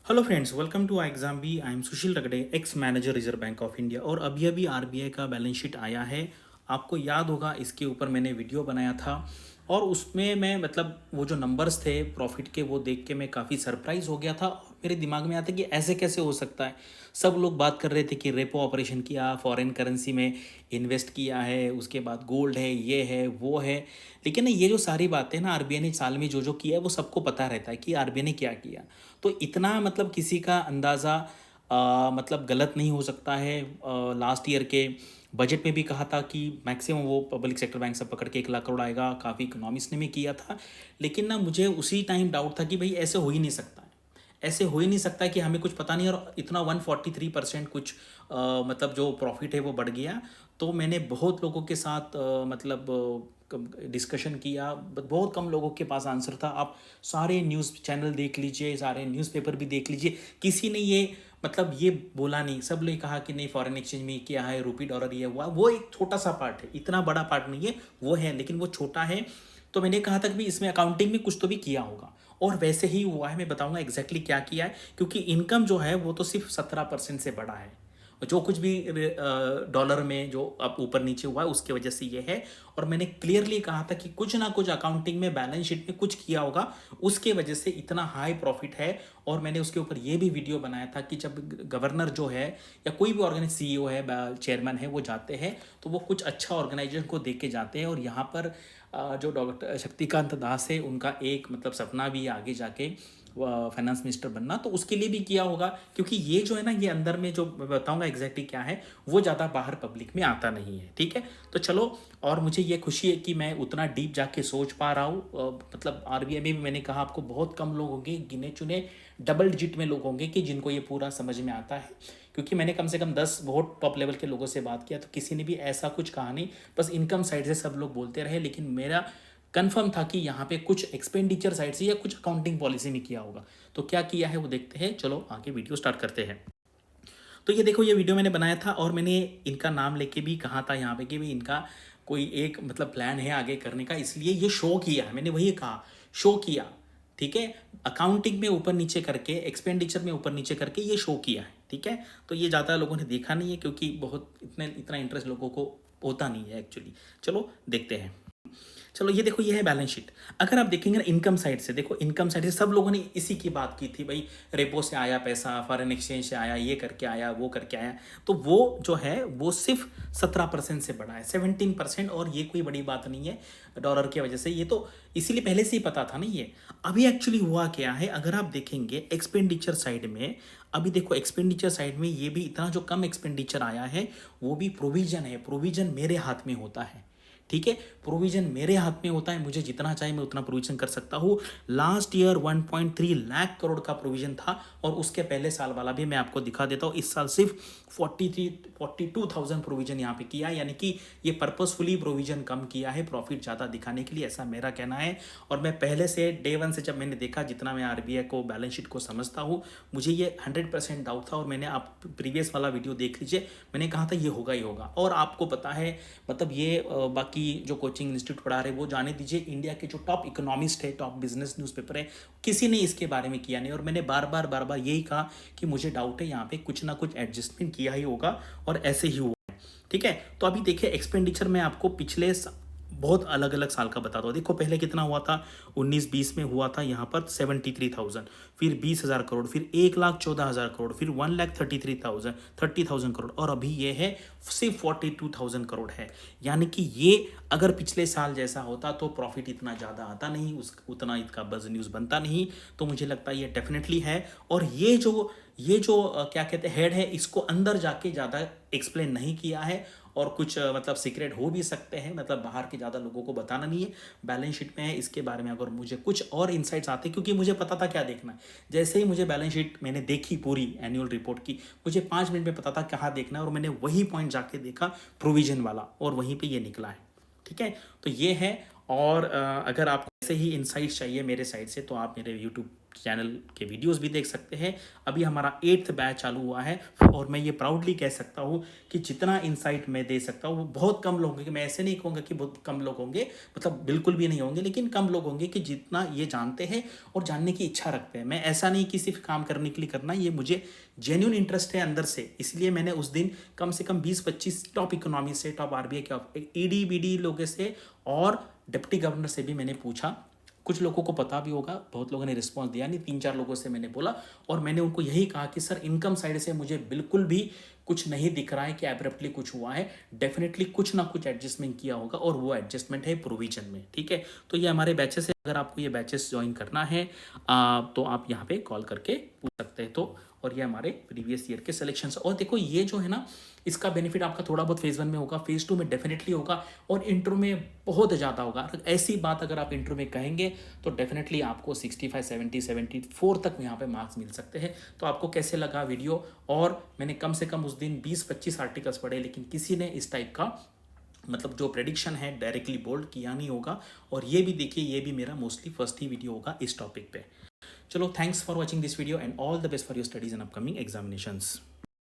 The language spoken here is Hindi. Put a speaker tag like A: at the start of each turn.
A: Hello friends, welcome to exam B. I am Sushil Ragade, ex manager Reserve Bank of India. और अभी अभी आरबीआई का बैलेंस शीट आया है। आपको याद होगा, इसके ऊपर मैंने वीडियो बनाया था और उसमें मैं मतलब वो जो नंबर्स थे प्रॉफिट के, वो देख के मैं काफ़ी सरप्राइज हो गया था और मेरे दिमाग में आता कि ऐसे कैसे हो सकता है। सब लोग बात कर रहे थे कि रेपो ऑपरेशन किया, फॉरेन करेंसी में इन्वेस्ट किया है, उसके बाद गोल्ड है, ये है वो है। लेकिन ना, ये जो सारी बातें ना आरबीआई ने साल में जो जो किया है वो सबको पता रहता है कि आरबीआई ने क्या किया। तो इतना मतलब किसी का अंदाज़ा मतलब गलत नहीं हो सकता है। लास्ट ईयर के बजट में भी कहा था कि मैक्सिमम वो पब्लिक सेक्टर बैंक से पकड़ के 1 लाख करोड़ आएगा, काफ़ी इकोनॉमिस्ट ने भी किया था। लेकिन ना, मुझे उसी टाइम डाउट था कि भाई ऐसे हो ही नहीं सकता है। ऐसे हो ही नहीं सकता है कि हमें कुछ पता नहीं और इतना 143% कुछ मतलब जो प्रॉफिट है वो बढ़ गया। तो मैंने बहुत लोगों के साथ मतलब डिस्कशन किया, बहुत कम लोगों के पास आंसर था। आप सारे न्यूज़ चैनल देख लीजिए, सारे न्यूज़पेपर भी देख लीजिए, किसी ने ये मतलब ये बोला नहीं। सब ने कहा कि नहीं, फॉरेन एक्सचेंज में क्या है, रुपी डॉलर ये हुआ, वो एक छोटा सा पार्ट है, इतना बड़ा पार्ट नहीं है वो है, लेकिन वो छोटा है। तो मैंने कहा था कि भाई इसमें अकाउंटिंग में कुछ तो भी किया होगा और वैसे ही हुआ है। मैं बताऊंगा एग्जैक्टली क्या किया है, क्योंकि इनकम जो है वो तो सिर्फ 17% से बढ़ा है। और जो कुछ भी डॉलर में जो अब ऊपर नीचे हुआ है उसके वजह से ये है। और मैंने क्लियरली कहा था कि कुछ ना कुछ अकाउंटिंग में, बैलेंस शीट में कुछ किया होगा, उसके वजह से इतना हाई प्रॉफिट है। और मैंने उसके ऊपर ये भी वीडियो बनाया था कि जब गवर्नर जो है या कोई भी ऑर्गेनाइज सीईओ है, चेयरमैन है, वो जाते हैं तो वो कुछ अच्छा ऑर्गेनाइजेशन को देख के जाते हैं। और यहाँ पर जो डॉक्टर शक्तिकांत दास है, उनका एक मतलब सपना भी है आगे जाके फाइनेंस मिनिस्टर बनना, तो उसके लिए भी किया होगा। क्योंकि ये जो है ना, ये अंदर में जो मैं बताऊंगा एग्जैक्टली क्या है, वो ज़्यादा बाहर पब्लिक में आता नहीं है। ठीक है, तो चलो। और मुझे ये खुशी है कि मैं उतना डीप जाके सोच पा रहा हूँ। मतलब आरबीआई में भी मैंने कहा आपको बहुत कम लोग होंगे, गिने चुने डबल डिजिट में लोग होंगे कि जिनको ये पूरा समझ में आता है। क्योंकि मैंने कम से कम 10 बहुत टॉप लेवल के लोगों से बात किया, तो किसी ने भी ऐसा कुछ कहा नहीं। बस इनकम साइड से सब लोग बोलते रहे, लेकिन मेरा कंफर्म था कि यहाँ पे कुछ एक्सपेंडिचर साइड से या कुछ अकाउंटिंग पॉलिसी में किया होगा। तो क्या किया है वो देखते हैं। चलो आगे वीडियो स्टार्ट करते हैं। तो ये देखो, ये वीडियो मैंने बनाया था और मैंने इनका नाम लेके भी कहा था यहाँ पे कि भाई इनका कोई एक मतलब प्लान है आगे करने का, इसलिए ये शो किया है। मैंने वही कहा, शो किया। ठीक है, अकाउंटिंग में ऊपर नीचे करके, एक्सपेंडिचर में ऊपर नीचे करके ये शो किया है। ठीक है, तो ये ज़्यादा लोगों ने देखा नहीं है क्योंकि बहुत इतना इंटरेस्ट लोगों को होता नहीं है एक्चुअली। चलो देखते हैं। चलो ये देखो, ये है बैलेंस शीट। अगर आप देखेंगे ना इनकम साइड से, देखो इनकम साइड से सब लोगों ने इसी की बात की थी, भाई रेपो से आया पैसा, फॉरेन एक्सचेंज से आया, ये करके आया, वो करके आया। तो वो जो है वो सिर्फ 17% से बढ़ा है, 17%। और ये कोई बड़ी बात नहीं है डॉलर की वजह से, ये तो इसीलिए पहले से ही पता था ना ये। अभी एक्चुअली हुआ क्या है, अगर आप देखेंगे एक्सपेंडिचर साइड में, अभी देखो एक्सपेंडिचर साइड में ये भी इतना जो कम एक्सपेंडिचर आया है, वो भी प्रोविजन है। प्रोविजन मेरे हाथ में होता है। ठीक है, प्रोविजन मेरे हाथ में होता है, मुझे जितना चाहे मैं उतना प्रोविजन कर सकता हूँ। लास्ट ईयर 1.3 लाख करोड़ का प्रोविजन था और उसके पहले साल वाला भी मैं आपको दिखा देता हूँ। इस साल सिर्फ 42,000 प्रोविजन यहाँ पे किया है, यानी कि ये पर्पसफुली प्रोविजन कम किया है प्रॉफिट ज़्यादा दिखाने के लिए, ऐसा मेरा कहना है। और मैं पहले से डे वन से जब मैंने देखा, जितना मैं आरबीआई को बैलेंस शीट को समझता हूँ, मुझे ये 100% डाउट था। और मैंने, आप प्रीवियस वाला वीडियो देख लीजिए, मैंने कहा था ये होगा ही होगा। और आपको पता है मतलब ये बाकी जो कोचिंग इंस्टीट्यूट पढ़ा रहे वो जाने दीजिए, इंडिया के जो टॉप इकोनॉमिस्ट है, टॉप बिजनेस न्यूज़पेपर है, किसी ने इसके बारे में किया नहीं। और मैंने बार बार यही कहा कि मुझे डाउट है, यहाँ पे कुछ ना कुछ एडजस्टमेंट किया ही होगा और ऐसे ही हुआ है। ठीक है, तो अभी देखिए एक्सपेंडिचर में आपको पिछले बहुत अलग अलग साल का बता दो। देखो पहले कितना हुआ था, 19-20 में हुआ था यहाँ पर 73,000, फिर 20,000 करोड़, फिर 1,14,000 करोड़, फिर 1,33,000 करोड़, और अभी ये है सिर्फ 42,000 करोड़ है। यानी कि ये अगर पिछले साल जैसा होता तो प्रॉफिट इतना ज़्यादा आता नहीं, उतना इसका बज न्यूज़ बनता नहीं। तो मुझे लगता है ये डेफिनेटली है। और ये जो क्या कहते हैं हेड है, इसको अंदर जाके ज़्यादा एक्सप्लेन नहीं किया है। और कुछ मतलब सीक्रेट हो भी सकते हैं, मतलब बाहर के ज़्यादा लोगों को बताना नहीं है। बैलेंस शीट में है, इसके बारे में अगर मुझे कुछ और इनसाइट्स आते, क्योंकि मुझे पता था क्या देखना है। जैसे ही मुझे बैलेंस शीट मैंने देखी पूरी एनुअल रिपोर्ट की, मुझे 5 मिनट में पता था कहाँ देखना है, और मैंने वही पॉइंट जाके देखा, प्रोविजन वाला, और वहीं पर ये निकला है। ठीक है, तो ये है। और अगर आपको ऐसे ही इनसाइट्स चाहिए मेरे साइड से, तो आप मेरे यूट्यूब चैनल के वीडियोस भी देख सकते हैं। अभी हमारा 8th बैच चालू हुआ है और मैं ये प्राउडली कह सकता हूँ कि जितना इनसाइट मैं दे सकता हूँ वो बहुत कम लोग होंगे। मैं ऐसे नहीं कहूँगा कि बहुत कम लोग होंगे, मतलब बिल्कुल भी नहीं होंगे, लेकिन कम लोग होंगे कि जितना ये जानते हैं और जानने की इच्छा रखते हैं। मैं ऐसा नहीं कि सिर्फ काम करने के लिए करना, ये मुझे जेन्यून इंटरेस्ट है अंदर से। इसलिए मैंने उस दिन कम से कम 20-25 टॉप इकोनॉमी से, टॉप आरबीआई के ईडी बीडी लोगों से और डिप्टी गवर्नर से भी मैंने पूछा। कुछ लोगों को पता भी होगा, बहुत लोगों ने रिस्पॉन्स दिया नहीं, 3-4 लोगों से मैंने बोला और मैंने उनको यही कहा कि सर इनकम साइड से मुझे बिल्कुल भी कुछ नहीं दिख रहा है कि एब्रप्टली कुछ हुआ है। डेफिनेटली कुछ ना कुछ एडजस्टमेंट किया होगा और वो एडजस्टमेंट है प्रोविजन में। ठीक है, तो ये हमारे बैचेस है। अगर आपको ये बैचेस ज्वाइन करना है तो आप यहाँ पे कॉल करके पूछ सकते हैं। तो और ये हमारे प्रीवियस ईयर के सिलेक्शन। और देखो ये जो है ना, इसका बेनिफिट आपका थोड़ा बहुत फेज़ 1 में होगा, फेज़ 2 में डेफिनेटली होगा और इंट्रो में बहुत ज़्यादा होगा। ऐसी बात अगर आप इंट्रो में कहेंगे तो डेफिनेटली आपको 65, 70, 74 तक यहाँ पे मार्क्स मिल सकते हैं। तो आपको कैसे लगा वीडियो? और मैंने कम से कम उस दिन 20-25 आर्टिकल्स पढ़े, लेकिन किसी ने इस टाइप का मतलब जो प्रेडिक्शन है डायरेक्टली बोल्ड किया नहीं होगा। और ये भी देखिए, ये भी मेरा मोस्टली फर्स्ट ही वीडियो होगा इस टॉपिक पे। चलो, thanks for watching this video and all the best for your studies and upcoming examinations.